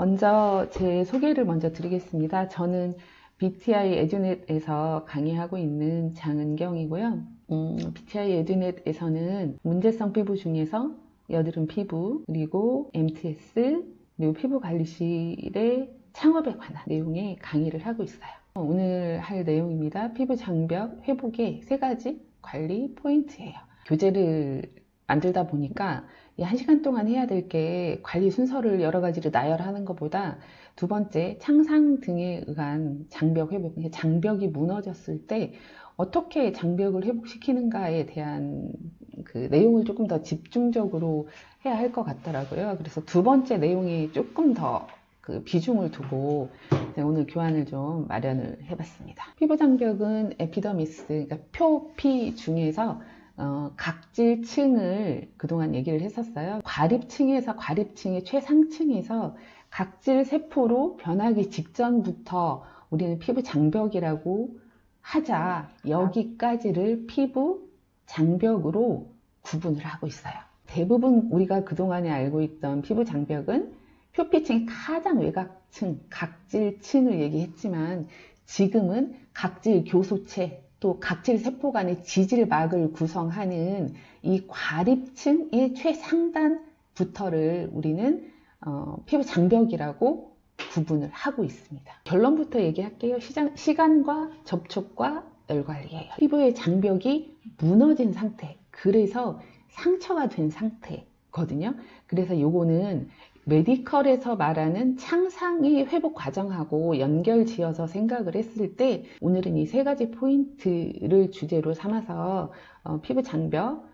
먼저 제 소개를 먼저 드리겠습니다. 저는 BTI 에듀넷에서 강의하고 있는 장은경이고요. BTI 에듀넷에서는 문제성 피부 중에서 여드름 피부, 그리고 MTS, 그리고 피부관리실의 창업에 관한 내용의 강의를 하고 있어요. 오늘 할 내용입니다. 피부 장벽 회복의 3가지 관리 포인트예요. 교재를 만들다 보니까 이 1시간 동안 해야 될 게 관리 순서를 여러 가지로 나열하는 것보다 두 번째, 창상 등에 의한 장벽 회복, 장벽이 무너졌을 때 어떻게 장벽을 회복시키는가에 대한 그 내용을 조금 더 집중적으로 해야 할 것 같더라고요. 그래서 두 번째 내용이 조금 더 그 비중을 두고 오늘 교환을 좀 마련을 해봤습니다. 피부 장벽은 에피더미스, 그러니까 표피 중에서 각질층을 그동안 얘기를 했었어요. 과립층에서 과립층의 최상층에서 각질 세포로 변하기 직전부터 우리는 피부 장벽이라고 하자, 여기까지를 피부 장벽으로 구분을 하고 있어요. 대부분 우리가 그동안에 알고 있던 피부 장벽은 표피층의 가장 외곽층, 각질층을 얘기했지만 지금은 각질 교소체, 또 각질 세포 간의 지질막을 구성하는 이 과립층의 최상단부터를 우리는 피부 장벽이라고 구분을 하고 있습니다. 결론부터 얘기할게요. 시간과 접촉과 열관리예요. 피부의 장벽이 무너진 상태, 그래서 상처가 된 상태거든요. 그래서 요거는 메디컬에서 말하는 창상의 회복 과정하고 연결 지어서 생각을 했을 때 오늘은 이 3가지 포인트를 주제로 삼아서 피부 장벽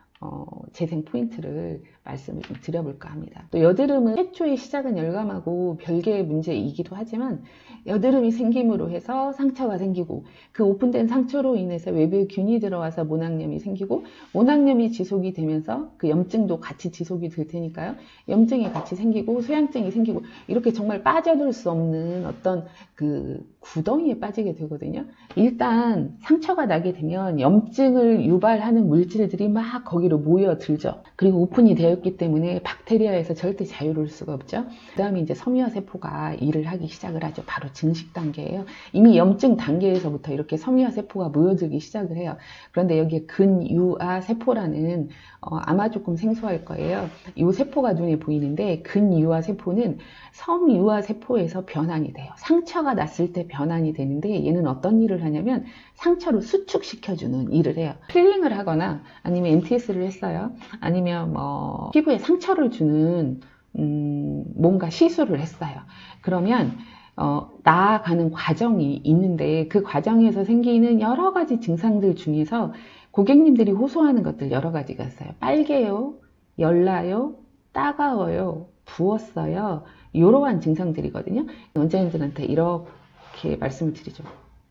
재생 포인트를 말씀을 좀 드려볼까 합니다. 또 여드름은 최초의 시작은 열감하고 별개의 문제이기도 하지만 여드름이 생김으로 해서 상처가 생기고 그 오픈된 상처로 인해서 외부에 균이 들어와서 모낭염이 생기고 모낭염이 지속이 되면서 그 염증도 같이 지속이 될 테니까요. 염증이 같이 생기고 소양증이 생기고 이렇게 정말 빠져들 수 없는 어떤 그 구덩이에 빠지게 되거든요. 일단 상처가 나게 되면 염증을 유발하는 물질들이 막 거기로 모여들죠. 그리고 오픈이 되었기 때문에 박테리아에서 절대 자유로울 수가 없죠. 그 다음에 이제 섬유화 세포가 일을 하기 시작을 하죠. 바로 증식 단계예요. 이미 염증 단계에서부터 이렇게 섬유화 세포가 모여들기 시작을 해요. 그런데 여기에 근유화 세포라는 아마 조금 생소할 거예요. 이 세포가 눈에 보이는데 근유화 세포는 섬유화 세포에서 변환이 돼요. 상처가 났을 때 변환이 되는데 얘는 어떤 일을 하냐면 상처를 수축시켜주는 일을 해요. 필링을 하거나 아니면 MTS를 했어요. 아니면 뭐 피부에 상처를 주는 뭔가 시술을 했어요. 그러면 나아가는 과정이 있는데 그 과정에서 생기는 여러 가지 증상들 중에서 고객님들이 호소하는 것들 여러 가지가 있어요. 빨개요, 열나요, 따가워요, 부었어요. 이러한 증상들이거든요. 원장님들한테 이렇게 말씀을 드리죠.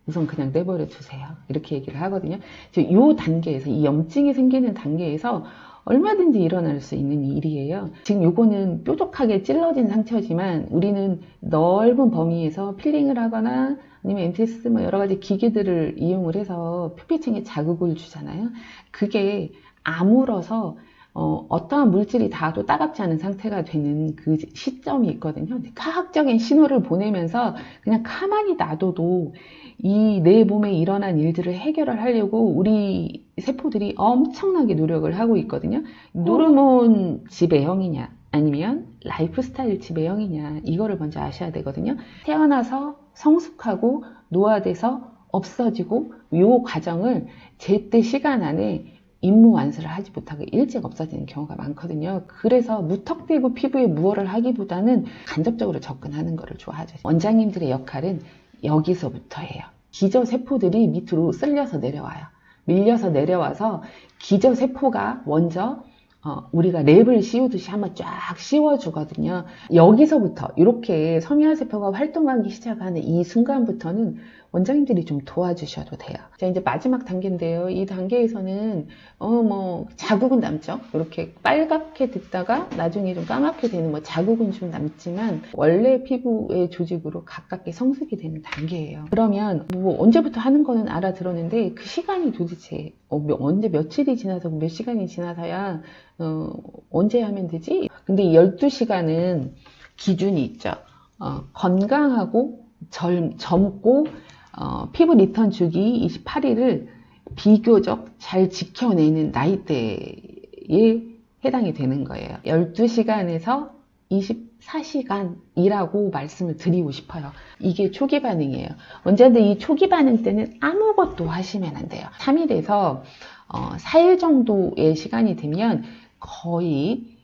우선 그냥 내버려 두세요. 이렇게 얘기를 하거든요. 이 단계에서, 이 염증이 생기는 단계에서 얼마든지 일어날 수 있는 일이에요. 지금 요거는 뾰족하게 찔러진 상처지만 우리는 넓은 범위에서 필링을 하거나 아니면 MTS 뭐 여러 가지 기기들을 이용을 해서 표피층에 자극을 주잖아요. 그게 아물어서 어떠한 물질이 닿아도 따갑지 않은 상태가 되는 그 시점이 있거든요. 근데 과학적인 신호를 보내면서 그냥 가만히 놔둬도 이 내 몸에 일어난 일들을 해결을 하려고 우리 세포들이 엄청나게 노력을 하고 있거든요. 호르몬 지배형이냐 아니면 라이프스타일 지배형이냐 이거를 먼저 아셔야 되거든요. 태어나서 성숙하고 노화돼서 없어지고 이 과정을 제때 시간 안에 임무 완수를 하지 못하고 일찍 없어지는 경우가 많거든요. 그래서 무턱대고 피부에 무얼을 하기보다는 간접적으로 접근하는 것을 좋아하죠. 원장님들의 역할은 여기서부터예요. 기저세포들이 밑으로 쓸려서 내려와요. 밀려서 내려와서 기저세포가 먼저 우리가 랩을 씌우듯이 한번 쫙 씌워주거든요. 여기서부터 이렇게 섬유화세포가 활동하기 시작하는 이 순간부터는 원장님들이 좀 도와주셔도 돼요. 자, 이제 마지막 단계인데요. 이 단계에서는 자국은 남죠. 이렇게 빨갛게 됐다가 나중에 좀 까맣게 되는 자국은 좀 남지만 원래 피부의 조직으로 가깝게 성숙이 되는 단계예요. 그러면 언제부터 하는 거는 알아들었는데 그 시간이 도대체 언제 며칠이 지나서 몇 시간이 지나서야 언제 하면 되지? 근데 12시간은 기준이 있죠. 건강하고 젊고 피부 리턴 주기 28일을 비교적 잘 지켜내는 나이대에 해당이 되는 거예요. 12시간에서 24시간이라고 말씀을 드리고 싶어요. 이게 초기 반응이에요. 언제든 이 초기 반응 때는 아무것도 하시면 안 돼요. 3일에서 4일 정도의 시간이 되면 거의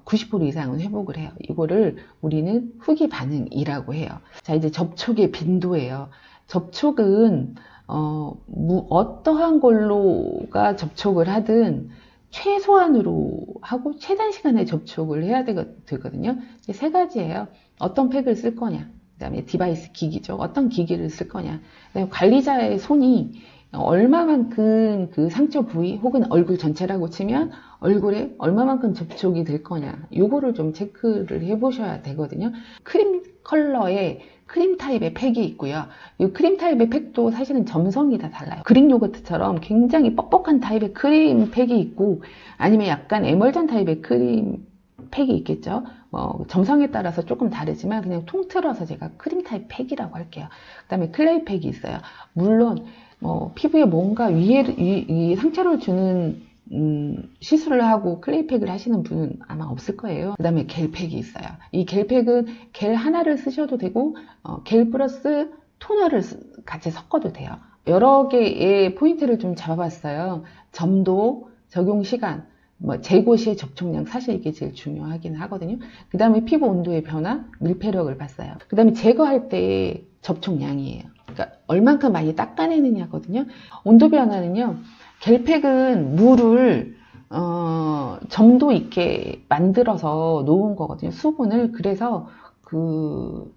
90% 이상은 회복을 해요. 이거를 우리는 후기 반응이라고 해요. 자, 이제 접촉의 빈도예요. 접촉은 어떠한 걸로가 접촉을 하든 최소한으로 하고 최단 시간에 접촉을 해야 되거든요. 세 가지예요. 어떤 팩을 쓸 거냐, 그 다음에 디바이스 기기죠. 어떤 기기를 쓸 거냐, 그다음에 관리자의 손이 얼마만큼 그 상처 부위 혹은 얼굴 전체라고 치면 얼굴에 얼마만큼 접촉이 될 거냐, 요거를 좀 체크를 해보셔야 되거든요. 크림 컬러의 크림 타입의 팩이 있고요. 이 크림 타입의 팩도 사실은 점성이 다 달라요. 그릭 요거트처럼 굉장히 뻑뻑한 타입의 크림 팩이 있고, 아니면 약간 에멀전 타입의 크림 팩이 있겠죠. 점성에 따라서 조금 다르지만 그냥 통틀어서 제가 크림 타입 팩이라고 할게요. 그 다음에 클레이 팩이 있어요. 물론 피부에 뭔가 위에 상처를 주는 시술을 하고 클레이팩을 하시는 분은 아마 없을 거예요. 그 다음에 겔팩이 있어요. 이 겔팩은 겔 하나를 쓰셔도 되고 겔 플러스 토너를 같이 섞어도 돼요. 여러 개의 포인트를 좀 잡아봤어요. 점도, 적용 시간, 제거 시의 접촉량, 사실 이게 제일 중요하긴 하거든요. 그 다음에 피부 온도의 변화, 밀폐력을 봤어요. 그 다음에 제거할 때의 접촉량이에요. 그러니까 얼만큼 많이 닦아내느냐거든요. 온도 변화는요, 겔팩은 물을 점도 있게 만들어서 놓은 거거든요. 수분을. 그래서 그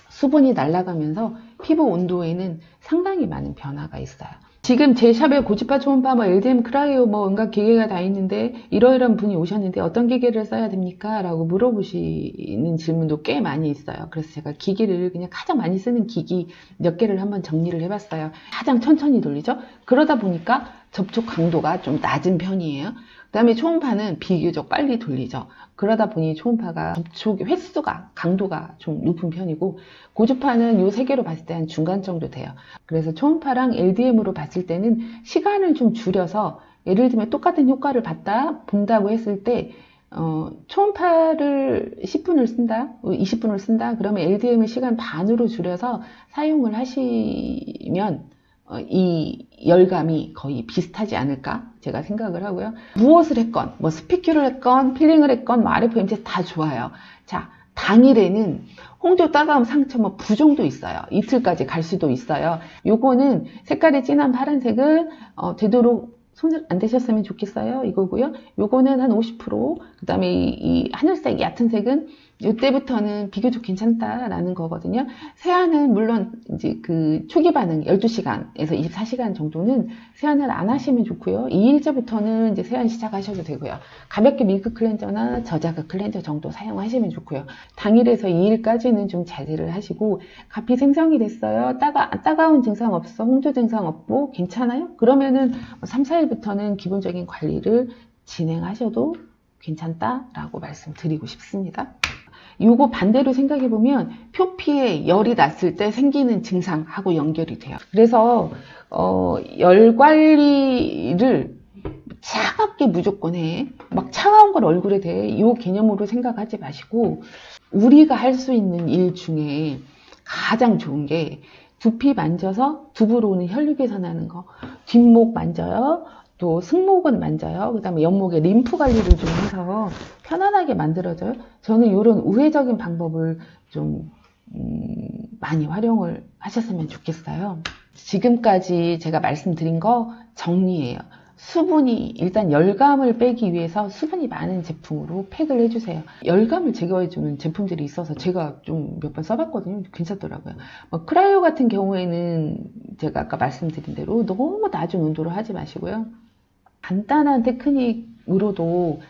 수분이 날아가면서 피부 온도에는 상당히 많은 변화가 있어요. 지금 제 샵에 고주파, 초음파, LDM, 크라이오 온갖 기계가 다 있는데 이러이러한 분이 오셨는데 어떤 기계를 써야 됩니까? 라고 물어보시는 질문도 꽤 많이 있어요. 그래서 제가 기기를 그냥 가장 많이 쓰는 기기 몇 개를 한번 정리를 해봤어요. 가장 천천히 돌리죠. 그러다 보니까 접촉 강도가 좀 낮은 편이에요. 그 다음에 초음파는 비교적 빨리 돌리죠. 그러다 보니 초음파가 접촉 횟수가, 강도가 좀 높은 편이고, 고주파는 요 세 개로 봤을 때 한 중간 정도 돼요. 그래서 초음파랑 LDM으로 봤을 때는 시간을 좀 줄여서, 예를 들면 똑같은 효과를 본다고 했을 때 초음파를 10분을 쓴다, 20분을 쓴다, 그러면 LDM을 시간 반으로 줄여서 사용을 하시면 이 열감이 거의 비슷하지 않을까 제가 생각을 하고요. 무엇을 했건, 스피큐를 했건, 필링을 했건, RFMC 다 좋아요. 자, 당일에는 홍조 따가움 상처 부종도 있어요. 이틀까지 갈 수도 있어요. 요거는 색깔이 진한 파란색은 되도록 손을 안 대셨으면 좋겠어요. 이거고요. 요거는 한 50%, 그 다음에 이 하늘색, 얕은 색은 이때부터는 비교적 괜찮다라는 거거든요. 세안은 물론 이제 그 초기 반응 12시간에서 24시간 정도는 세안을 안 하시면 좋고요. 2일째부터는 이제 세안 시작하셔도 되고요. 가볍게 밀크 클렌저나 저자극 클렌저 정도 사용하시면 좋고요. 당일에서 2일까지는 좀 자제를 하시고, 가피 생성이 됐어요. 따가운 증상 없어, 홍조 증상 없고 괜찮아요? 그러면은 3, 4일부터는 기본적인 관리를 진행하셔도 괜찮다라고 말씀드리고 싶습니다. 요거 반대로 생각해보면 표피에 열이 났을 때 생기는 증상하고 연결이 돼요. 그래서 열 관리를 차갑게 무조건 해. 막 차가운 걸 얼굴에 대. 요 개념으로 생각하지 마시고, 우리가 할 수 있는 일 중에 가장 좋은 게 두피 만져서 두부로 오는 혈류개선 하는 거. 뒷목 만져요. 또 승모근 만져요. 그 다음에 옆목에 림프 관리를 좀 해서 편안하게 만들어져요. 저는 이런 우회적인 방법을 좀 많이 활용을 하셨으면 좋겠어요. 지금까지 제가 말씀드린 거 정리해요. 수분이, 일단 열감을 빼기 위해서 수분이 많은 제품으로 팩을 해주세요. 열감을 제거해주는 제품들이 있어서 제가 좀 몇 번 써봤거든요. 괜찮더라고요. 크라이오 같은 경우에는 제가 아까 말씀드린 대로 너무 낮은 온도로 하지 마시고요. 간단한 테크닉으로도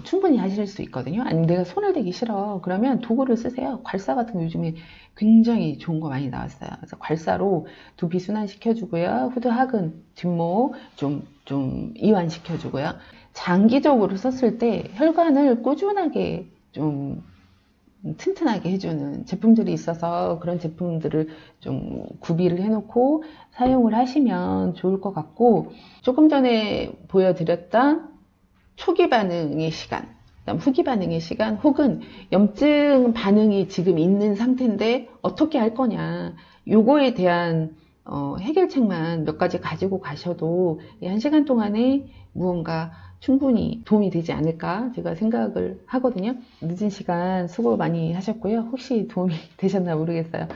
충분히 하실 수 있거든요. 아니면 내가 손을 대기 싫어, 그러면 도구를 쓰세요. 괄사 같은 거 요즘에 굉장히 좋은 거 많이 나왔어요. 그래서 괄사로 두피 순환시켜주고요. 후드하근, 뒷목 좀 이완시켜주고요. 장기적으로 썼을 때 혈관을 꾸준하게 좀 튼튼하게 해주는 제품들이 있어서 그런 제품들을 좀 구비를 해놓고 사용을 하시면 좋을 것 같고, 조금 전에 보여드렸던 초기 반응의 시간, 그다음 후기 반응의 시간, 혹은 염증 반응이 지금 있는 상태인데 어떻게 할 거냐, 요거에 대한 해결책만 몇 가지 가지고 가셔도 이 1시간 동안에 무언가 충분히 도움이 되지 않을까 제가 생각을 하거든요. 늦은 시간 수고 많이 하셨고요. 혹시 도움이 되셨나 모르겠어요.